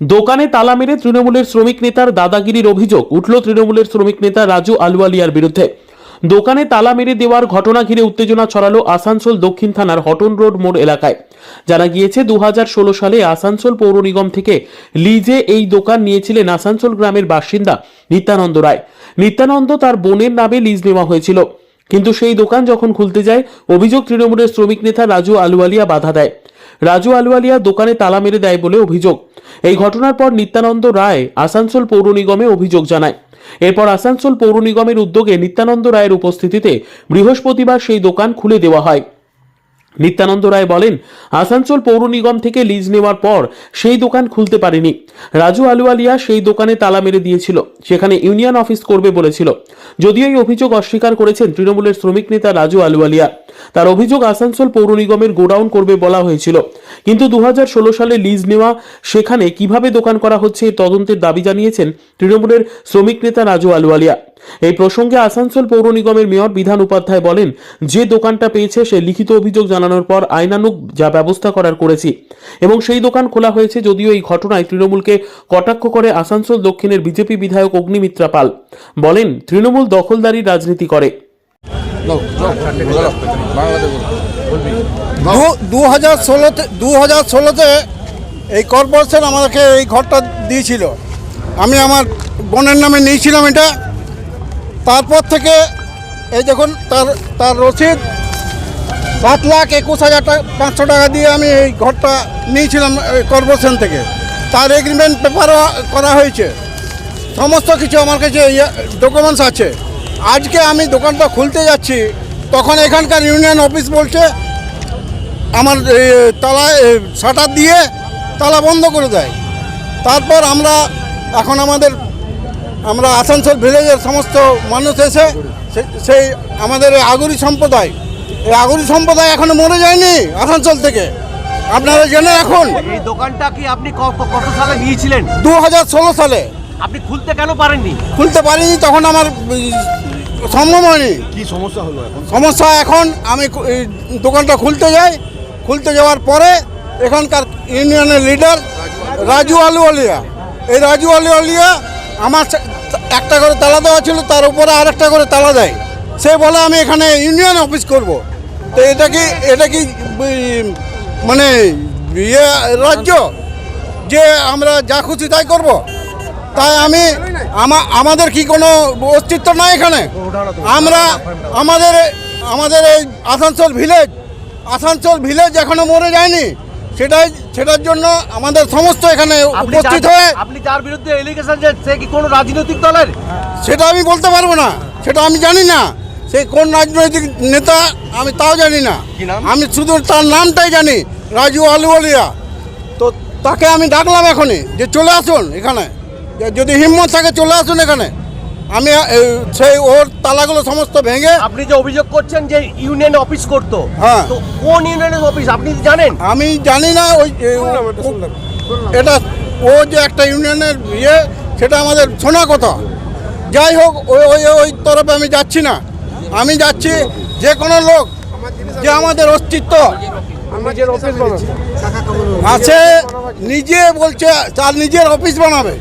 দোকানে তালা মেরে তৃণমূলের শ্রমিক নেতার দাদাগিরির অভিযোগ উঠল তৃণমূলের শ্রমিক নেতা রাজু আলওয়ালিয়ার বিরুদ্ধে। দোকানে তালা মেরে দেওয়ার ঘটনা ঘিরে উত্তেজনা ছড়ালো আসানসোল দক্ষিণ থানার হটন রোড মোড় এলাকায়। জানা গিয়েছে 2016 সালে আসানসোল পৌর নিগম থেকে লিজে এই দোকান নিয়েছিলেন আসানসোল গ্রামের বাসিন্দা নিত্যানন্দ রায়। নিত্যানন্দ তার বোনের নামে লিজ নেওয়া হয়েছিল, কিন্তু সেই দোকান যখন খুলতে যায় অভিযোগ তৃণমূলের শ্রমিক নেতা রাজু আলওয়ালিয়া বাধা দেয়। রাজু আলওয়ালিয়া দোকানে তালা মেরে দেয় বলে অভিযোগ। এই ঘটনার পর নিত্যানন্দ রায় আসানসোল পৌর নিগমে অভিযোগ জানায়। এরপর আসানসোল পৌর নিগমের উদ্যোগে নিত্যানন্দ রায়ের উপস্থিতিতে বৃহস্পতিবার সেই দোকান খুলে দেওয়া হয়। নিত্যানন্দ রায় বলেন, আসানসোল পৌর নিগম থেকে লিজ নেওয়ার পর সেই দোকান খুলতে পারেনি। রাজু আলওয়ালিয়া সেই দোকানে তালা মেরে দিয়েছিল, সেখানে ইউনিয়ন অফিস করবে বলেছিল। যদিও এই অভিযোগ অস্বীকার করেছেন তৃণমূলের শ্রমিক নেতা রাজু আলওয়ালিয়া। তার অভিযোগ আসানসোল পৌর নিগমের গোডাউন করবে বলা হয়েছিল, কিন্তু 2016 সালে লিজ নেওয়া সেখানে কিভাবে দোকান করা হচ্ছে এই তদন্তের দাবি জানিয়েছেন তৃণমূলের শ্রমিক নেতা রাজু আলওয়ালিয়া। এই প্রসঙ্গে আসানসোল পৌর নিগমের মেয়র বিধান উপাধ্যায় বলেন, যে দোকানটা পেয়েছে সে লিখিত অভিযোগ জানানোর পর আইনানুগ যা ব্যবস্থা করার করেছি এবং সেই দোকান খোলা হয়েছে। যদিও এই ঘটনায় তৃণমূলকে কটাক্ষ করে আসানসোল দক্ষিণের বিজেপি বিধায়ক অগ্নিমিত্রা পাল। বলেন, তৃণমূল দখলদারির রাজনীতি করে। 2016-তে এই কর্পোরেশন আমাকে এই ঘরটা দিয়েছিল, আমি আমার বোনের নামে নিয়েছিলাম এটা। তারপর থেকে এই দেখুন তার রসিদ 7,21,500 টাকা দিয়ে আমি এই ঘরটা নিয়েছিলাম কর্পোরেশন থেকে। তার এগ্রিমেন্ট পেপারও করা হয়েছে, সমস্ত কিছু আমার কাছে ডকুমেন্টস আছে। আজকে আমি দোকানটা খুলতে যাচ্ছি, তখন এখানকার ইউনিয়ন অফিস বলছে আমার তালা শাটার দিয়ে তালা বন্ধ করে দেয়। তারপর আমরা আসানসোল ভিলেজের সমস্ত মানুষ এসে সেই আমাদের আগরি সম্প্রদায়, এই আগরি সম্প্রদায় এখনো মরে যায়নি আসানসোল থেকে। আপনারা জেনে রাখুন, এই দোকানটা কি আপনি কত সালে নিয়েছিলেন? 2016 সালে। আপনি খুলতে কেন পারেননি? খুলতে পারিনি, তখন আমার সম্ভব হয়নি। কি সমস্যা হলো এখন? সমস্যা এখন আমি দোকানটা খুলতে যাই, খুলতে যাওয়ার পরে এখানকার ইউনিয়নের লিডার রাজু আলওয়ালিয়া, এই রাজু আলওয়ালিয়া আমার একটা করে তালা দেওয়া ছিল, তার উপরে আরেকটা করে তালা দেয়। সে বলে আমি এখানে ইউনিয়ন অফিস করব। তো এটা কি মানে রাজ্য যে আমরা যা খুশি তাই করব? তাই আমাদের কি কোনো অস্তিত্ব নাই এখানে? আমাদের এই আসানসোল ভিলেজ এখনো মরে যায়নি। সেটার জন্য আমাদের সমস্ত এখানে উপস্থিত হয়ে। আপনি যার বিরুদ্ধে এলিগেশন যে সে কি কোনো রাজনৈতিক দলের? সেটা আমি বলতে পারবো না, সেটা আমি জানি না। সে কোন রাজনৈতিক নেতা আমি তাও জানি না, আমি শুধু তার নামটাই জানি, রাজু আলওয়ালিয়া। তো তাকে আমি ডাকলাম এখনই যে চলে আসুন এখানে, যদি হিম্মত থাকে চলে আসুন এখানে। আমি সেই ওর তালাগুলো সমস্ত ভেঙে। আপনি যে অভিযোগ করছেন যে ইউনিয়ন অফিস করতো, হ্যাঁ, তো কোন ইউনিয়নের অফিস আপনি জানেন? আমি জানি না। এটা ও যে একটা ইউনিয়নের সেটা আমাদের শোনা কথা। যাই হোক, ওই তরফে আমি যাচ্ছি না। আমি যাচ্ছি যে কোনো লোক যে আমাদের অস্তিত্ব আছে নিজে বলছে তার নিজের অফিস বানাবে।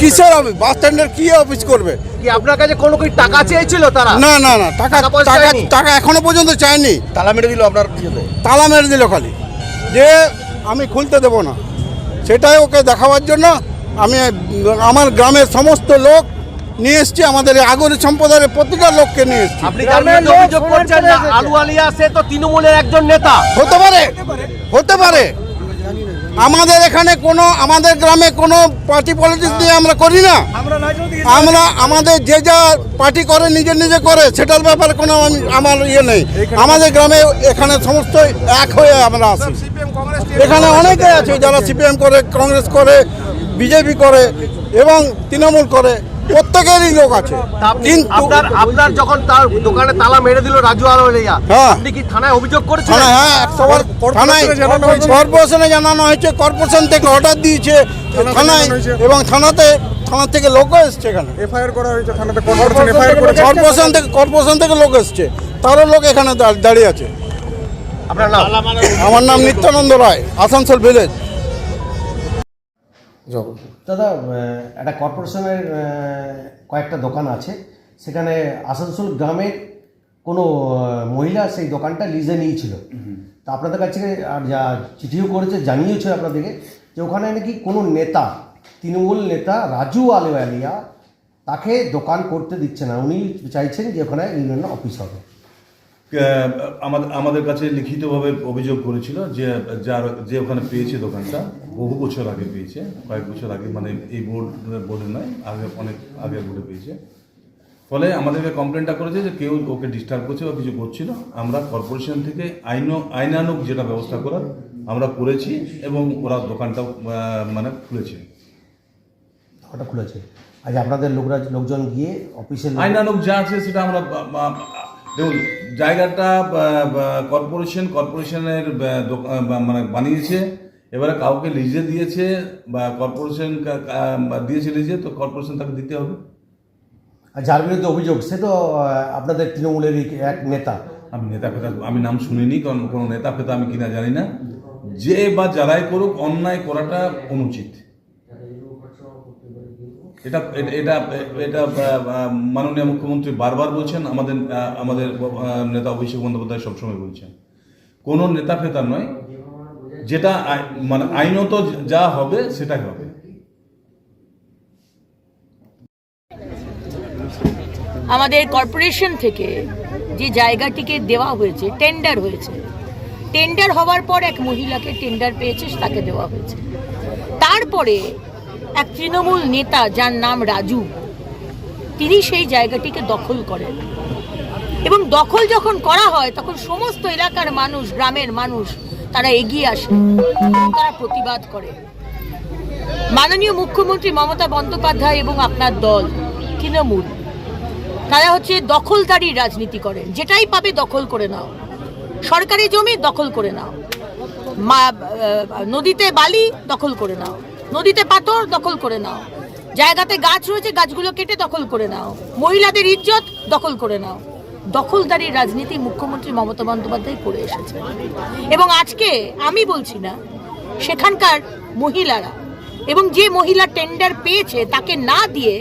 কিসের অফিস? বাস স্ট্যান্ডের কি অফিস করবে? কি আপনার কাছে কোনো কি টাকা চেয়েছিল তারা? না, টাকা এখনো পর্যন্ত চায়নি। তালা মেরে দিল আপনার? তালা মেরে দিল খালি, যে আমি খুলতে দেবো না। সেটাই ওকে দেখাবার জন্য আমি আমার গ্রামের সমস্ত লোক নিয়ে এসছি, আমাদের আগরি সম্প্রদায়ের প্রতিটা লোককে নিয়ে এসছি। আপনি অভিযোগ করছেন না আলওয়ালিয়া সে তো তৃণমূলের একজন নেতা? হতে পারে। আমাদের এখানে আমাদের গ্রামে কোনো পার্টি পলিটিক্স নিয়ে আমরা করি না। আমাদের যে যা পার্টি করে নিজে করে, সেটার ব্যাপারে কোনো আমার নেই। আমাদের গ্রামে এখানে সমস্ত এক হয়ে আমরা আছি। এখানে অনেকে আছে যারা সিপিএম করে, কংগ্রেস করে, বিজেপি করে এবং তৃণমূল করে, প্রত্যেকেরই লোক আছে। কিন্তু আপনার যখন তার দোকানে তালা মেরে দিল রাজু আলওয়ালিয়া, আপনি কি থানায় অভিযোগ করেছেন? হ্যাঁ, 100 বার থানায়, কর্পোরেশনে জানানো হয়েছে। কর্পোরেশন থেকে অর্ডার দিয়েছে থানায়, এবং থানা থেকে লোকও এসছে এখানে। এফআইআর করা হয়েছে থানাতে, কর্পোরেশন থেকে লোক এসছে, তারও লোক এখানে দাঁড়িয়ে আছে। আপনার নাম? আমার নাম নিত্যানন্দ রায়, আসানসোল ভিলেজ। দাদা, একটা কর্পোরেশনের কয়েকটা দোকান আছে, সেখানে আসানসোল গ্রামের কোনো মহিলা সেই দোকানটা লিজে নিয়েছিল। তা আপনাদের কাছে আর যা চিঠিও করেছে, জানিয়েছে আপনাদেরকে যে ওখানে নাকি কোনো নেতা, তৃণমূল নেতা রাজু আলওয়ালিয়া তাকে দোকান করতে দিচ্ছে না, উনি চাইছেন যে ওখানে ইউনিয়ন অফিস হবে। আমাদের কাছে লিখিতভাবে অভিযোগ করেছিল যে ওখানে পেয়েছে দোকানটা বহু বছর আগে পেয়েছে, কয়েক বছর আগে, মানে এই বোর্ডে নয়, আগে অনেক আগে বোর্ডে পেয়েছে। ফলে আমাদেরকে কমপ্লেনটা করেছে যে কেউ ওকে ডিস্টার্ব করছে বা কিছু করছিল। আমরা কর্পোরেশন থেকে আইনানুগ যেটা ব্যবস্থা করার আমরা করেছি এবং ওরা দোকানটা মানে খুলেছে। ওটা খুলেছে। আজ আপনাদের লোকজন গিয়ে অফিসে আইনানুগ যা আছে সেটা আমরা দেখুন, জায়গাটা কর্পোরেশনের মানে বানিয়েছে, এবারে কাউকে লিজে দিয়েছে বা কর্পোরেশন দিয়েছে লিজে, তো কর্পোরেশন তাকে দিতে হবে। আর যার বিরুদ্ধে অভিযোগ সে তো আপনাদের তৃণমূলেরই এক নেতা। আমি নেতা ফেতা আমি নাম শুনিনি, কারণ কোনো নেতা ফেতা আমি কিনা জানি না। যে বা যারাই করুক, অন্যায় করাটা অনুচিত। এটা এটা এটা মাননীয় মুখ্যমন্ত্রী বারবার বলছেন, আমাদের নেতা অভিষেক বন্দ্যোপাধ্যায় সবসময় বলছেন, কোনো নেতা ফেতা নয়, যেটা মানে আইনত যা হবে সেটাই হবে। আমাদের কর্পোরেশন থেকে যে জায়গাটিকে দেওয়া হয়েছে, টেন্ডার হয়েছে, টেন্ডার হওয়ার পর এক মহিলাকে টেন্ডার পেয়েছে, তাকে দেওয়া হয়েছে। তারপরে এক তৃণমূল নেতা যার নাম রাজু, তিনি সেই জায়গাটিকে দখল করেন এবং দখল যখন করা হয় তখন সমস্ত এলাকার মানুষ, গ্রামের মানুষ তারা এগিয়ে আসে, তারা প্রতিবাদ করে। মাননীয় মুখ্যমন্ত্রী মমতা বন্দ্যোপাধ্যায় এবং আপনার দল তৃণমূল, তারা হচ্ছে দখলদারির রাজনীতি করেন। যেটাই পাবে দখল করে নাও, সরকারি জমি দখল করে নাও, নদীতে বালি দখল করে নাও, নদীতে পাথর দখল করে নাও, জায়গাতে গাছ রয়েছে গাছগুলো কেটে দখল করে নাও, মহিলাদের ইজ্জত দখল করে নাও। দখলদারির রাজনীতি মুখ্যমন্ত্রী মমতা বন্দ্যোপাধ্যায় করে এসেছে। এবং আজকে আমি বলছি না, সেখানকার মহিলারা এবং যে মহিলা টেন্ডার পেয়েছে তাকে না দিয়ে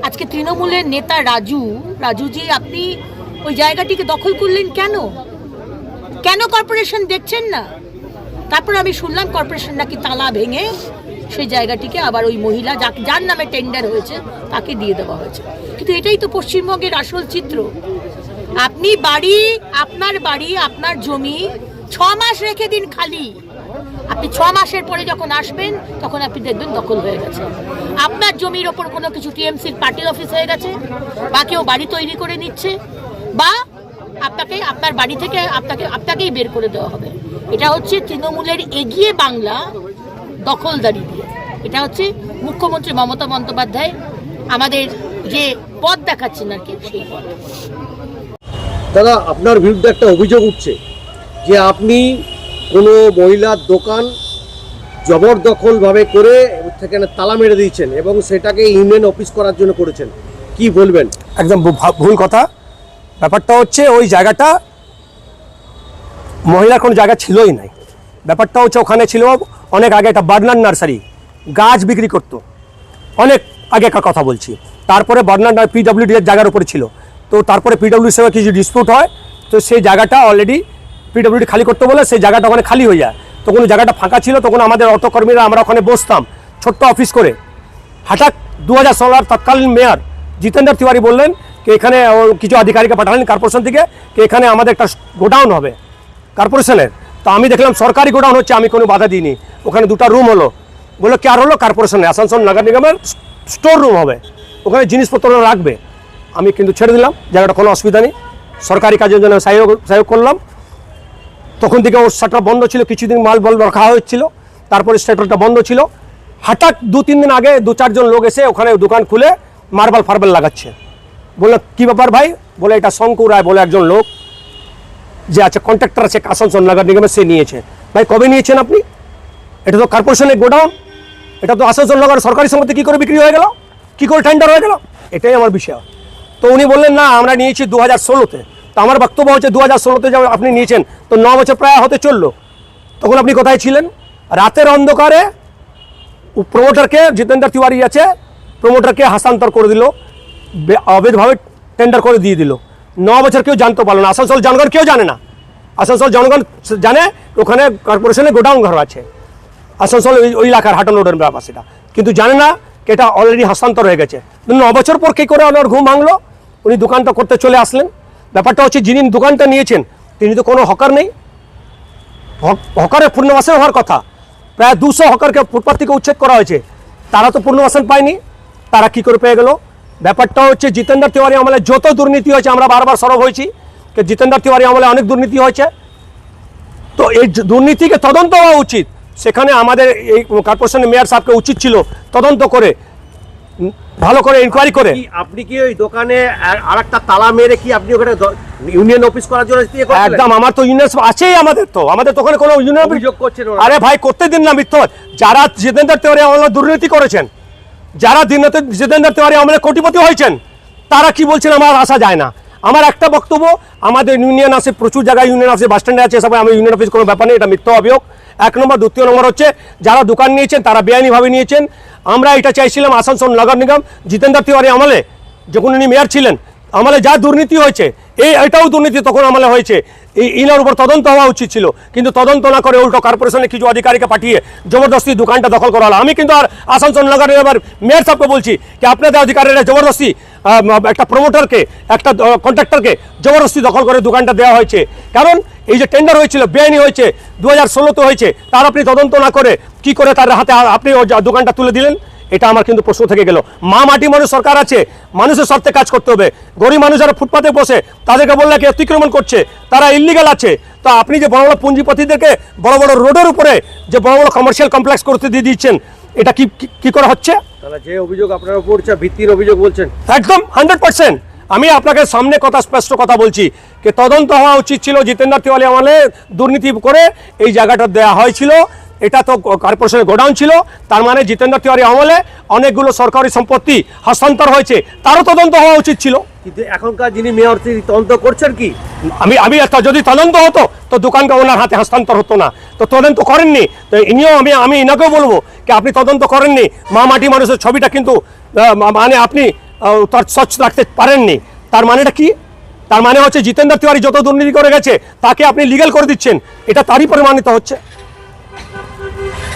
আজকে তৃণমূলের নেতা রাজুজি, আপনি ওই জায়গাটিকে দখল করলেন কেন? কেন কর্পোরেশন দেখছেন না? তারপর আমি শুনলাম কর্পোরেশন নাকি তালা ভেঙে সেই জায়গাটিকে আবার ওই মহিলা যার নামে টেন্ডার হয়েছে তাকে দিয়ে দেওয়া হয়েছে। কিন্তু এটাই তো পশ্চিমবঙ্গের আসল চিত্র। আপনি আপনার বাড়ি, আপনার জমি 6 মাস রেখে দিন খালি। আপনি 6 মাসের পরে যখন আসবেন তখন আপনি দেখবেন দখল হয়ে গেছে। আপনার জমির ওপর কোনো কিছু টিএমসির পার্টির অফিস হয়ে গেছে, বা কেউ বাড়ি তৈরি করে নিচ্ছে, বা আপনার বাড়ি থেকে আপনাকেই বের করে দেওয়া হবে। এটা হচ্ছে তৃণমূলের এগিয়ে বাংলা দখলদারি দিয়ে। এটা হচ্ছে মুখ্যমন্ত্রী মমতা বন্দ্যোপাধ্যায় আমাদের যে পথ দেখাচ্ছেন আর কি, সেই পথ। দাদা, আপনার বিরুদ্ধে একটা অভিযোগ উঠছে যে আপনি কোনো মহিলার দোকান জবরদখলভাবে করে সেখানে তালা মেরে দিয়েছেন এবং সেটাকে ইউনিয়ন অফিস করার জন্য করেছেন, কি বলবেন? একদম ভুল কথা। ব্যাপারটা হচ্ছে ওই জায়গাটা মহিলার কোনো জায়গা ছিলই নাই। ব্যাপারটা হচ্ছে ওখানে ছিল অনেক আগে একটা বার্নার নার্সারি, গাছ বিক্রি করতো, অনেক আগেকার কথা বলছি। তারপরে বার্নার পিডব্লিউডি এর জায়গার উপরে ছিল, তো তারপরে পিডব্লিউডির সঙ্গে কিছু ডিসপিউট হয়, তো সেই জায়গাটা অলরেডি পিডব্লিউডি খালি করতে বলে সেই জায়গাটা ওখানে খালি হয়ে যায়। তখন জায়গাটা ফাঁকা ছিল, তখন আমাদের অর্থকর্মীরা আমরা ওখানে বসতাম ছোট্ট অফিস করে। হঠাৎ 2016 তৎকালীন মেয়র জিতেন্দ্র তিওয়ারি বললেন যে এখানে কিছু আধিকারিক পাঠালেন কর্পোরেশন থেকে, যে এখানে আমাদের একটা গোডাউন হবে কর্পোরেশনের। তো আমি দেখলাম সরকারি গোডাউন হচ্ছে, আমি কোনো বাধা দিইনি। ওখানে 2টা রুম হলো, বললো কি আর হলো, কর্পোরেশনে আসানসোল নগর নিগমের স্টোর রুম হবে, ওখানে জিনিসপত্র রাখবে। আমি কিন্তু ছেড়ে দিলাম, জায়গাটা কোনো অসুবিধা নেই, সরকারি কাজের জন্য সহায়ক করলাম। তখন থেকে ওর শাটার বন্ধ ছিল, কিছুদিন মাল রাখা হয়েছিল, তারপরে শাটারটা বন্ধ ছিল। হঠাৎ 2-3 দিন আগে 2-4 জন লোক এসে ওখানে দোকান খুলে মার্বেল লাগাচ্ছে। বললো কি ব্যাপার ভাই? বলে এটা শঙ্কু রায় বলে একজন লোক যে আছে, কন্ট্রাক্টর আছে আসানসোল নগর নিগমে, সে নিয়েছে। ভাই কবে নিয়েছেন আপনি? এটা তো কর্পোরেশনের গোডাউন, এটা তো আসানসোল নগর সরকারি সম্পত্তি, কী করে বিক্রি হয়ে গেল, কী করে টেন্ডার হয়ে গেল? এটাই আমার বিষয়। তো উনি বললেন না আমরা নিয়েছি 2016-তে। তো আমার বক্তব্য হচ্ছে 2016-তে যখন আপনি নিয়েছেন তো 9 বছর প্রায় হতে চললো, তখন আপনি কোথায় ছিলেন? রাতের অন্ধকারে প্রমোটারকে জিতেন্দ্র তিওয়ারি আছে, প্রমোটারকে হস্তান্তর করে দিল, অবৈধভাবে টেন্ডার করে দিয়ে দিল। 9 বছর কেউ জানতে পারলো না, আসানসোল জনগণ কেউ জানে না। আসানসোল জনগণ জানে ওখানে কর্পোরেশনের গোডাউন ঘর আছে, আসানসোল ওই এলাকার হাটন রোডের ব্যাপার সেটা, কিন্তু জানে না কি এটা অলরেডি হস্তান্তর হয়ে গেছে। 9 বছর পর কী করে ওনার ঘুম ভাঙলো, উনি দোকানটা করতে চলে আসলেন। ব্যাপারটা হচ্ছে যিনি দোকানটা নিয়েছেন তিনি তো কোনো হকার নেই, হকারের পূর্ণবাসন হওয়ার কথা। প্রায় 200 হকারকে ফুটপাথ থেকে উচ্ছেদ করা হয়েছে, তারা তো পূর্ণবাসন পায়নি, তারা কি করে পেয়ে গেল? ব্যাপারটা হচ্ছে জিতেন্দ্র তিওয়ারি আমলে যত দুর্নীতি হয়েছে, আমরা বারবার সরব হয়েছি যে জিতেন্দ্র তিওয়ারি আমলে অনেক দুর্নীতি হয়েছে। তো এই দুর্নীতিকে তদন্ত হওয়া উচিত। সেখানে আমাদের এই কর্পোরেশনের মেয়র সাহেবকে উচিত ছিল তদন্ত করে ভালো করে ইনকোয়ারি করে। আপনি কি ওই দোকানে আরেকটা তালা মেরে কি আপনি ওখানে ইউনিয়ন অফিস করার জন্য একদম, আমার তো ইউনিয়ন আছেই, আমাদের তো ওখানে কোনো ইউনিয়ন অভিযোগ করছেন? আরে ভাই করতে দিন না মিথ্যা। যারা জিতেন্দ্র তিওয়ারি আমলে দুর্নীতি করেছেন, যারা জিতেন্দ্র তিওয়ারি আমলে কোটিপতি হয়েছেন, তারা কি বলছেন আমার আসা যায় না। আমার একটা বক্তব্য, আমাদের ইউনিয়ন আছে, প্রচুর জায়গায় ইউনিয়ন আছে, বাস স্ট্যান্ডে আছে, সবাই আমি ইউনিয়ন অফিস কোনো ব্যাপার নেই, এটা মিথ্যা অভিযোগ 1 নম্বর। 2 নম্বর হচ্ছে যারা দোকান নিয়েছেন তারা বেআইনিভাবে নিয়েছেন। আমরা এটা চাইছিলাম আসানসোল নগর নিগম জিতেন্দ্র তিওয়ারি আমলে যখন উনি মেয়র ছিলেন আমলে যা দুর্নীতি হয়েছে, এটাও দুর্নীতি তখন আমলে হয়েছে, ইনার উপর তদন্ত হওয়া উচিত ছিল, কিন্তু তদন্ত না করে উল্টো কর্পোরেশনের কিছু অধিকারীকে পাঠিয়ে জবরদস্তি দোকানটা দখল করা হলো। আমি কিন্তু আর আসানসোল নগর নিগমের মেয়র সাহেবকে বলছি কি আপনাদের অধিকারীরা জবরদস্তি একটা প্রমোটারকে, একটা কন্ট্রাক্টরকে জবরদস্তি দখল করে দোকানটা দেওয়া হয়েছে। কারণ এই যে টেন্ডার হয়েছিল বেআইনি হয়েছে, 2016-তে হয়েছে, তার আপনি তদন্ত না করে কি করে তার হাতে আপনি দোকানটা তুলে দিলেন, এটা আমার কিন্তু প্রশ্ন থেকে গেল। মাটি মানুষ সরকার আছে, মানুষের স্বার্থে কাজ করতে হবে। গরিব মানুষ যারা ফুটপাতে বসে তাদেরকে বললে কি অতিক্রমণ করছে, তারা ইল্লিগাল আছে। তো আপনি যে বড় বড় পুঁজিপতিদেরকে বড় বড় রোডের উপরে যে বড় বড় কমার্শিয়াল কমপ্লেক্স করতে দিয়ে দিচ্ছেন, এটা কি করে হচ্ছে? তাহলে যে অভিযোগ আপনার উপর ভিত্তির অভিযোগ বলছেন, একদম 100%। আমি আপনাকে সামনে স্পষ্ট কথা বলছি যে তদন্ত হওয়া উচিত ছিল। জিতেন্দ্র তিওয়ারি আমলে দুর্নীতি করে এই জায়গাটা দেওয়া হয়েছিল, এটা তো কর্পোরেশনের গোডাউন ছিল, তার মানে জিতেন্দ্র তিওয়ারি আমলে অনেকগুলো সরকারি সম্পত্তি হস্তান্তর হয়েছে, তারও তদন্ত হওয়া উচিত ছিল। কিন্তু এখনকার যিনি মেয়র তিনি তদন্ত করছেন কি? আমি যদি তদন্ত হতো তো দোকানটা ওনার হাতে হস্তান্তর হতো না, তো তদন্ত করেননি। তো ইনিও আমি ইনাকেও বলবো কি আপনি তদন্ত করেননি, মাটি মানুষের ছবিটা কিন্তু মানে আপনি তার স্বচ্ছ রাখতে পারেননি। তার মানেটা কি? তার মানে হচ্ছে জিতেন্দ্র তিওয়ারি যত দুর্নীতি করে গেছে তাকে আপনি লিগ্যাল করে দিচ্ছেন, এটা তারই প্রমাণিত হচ্ছে।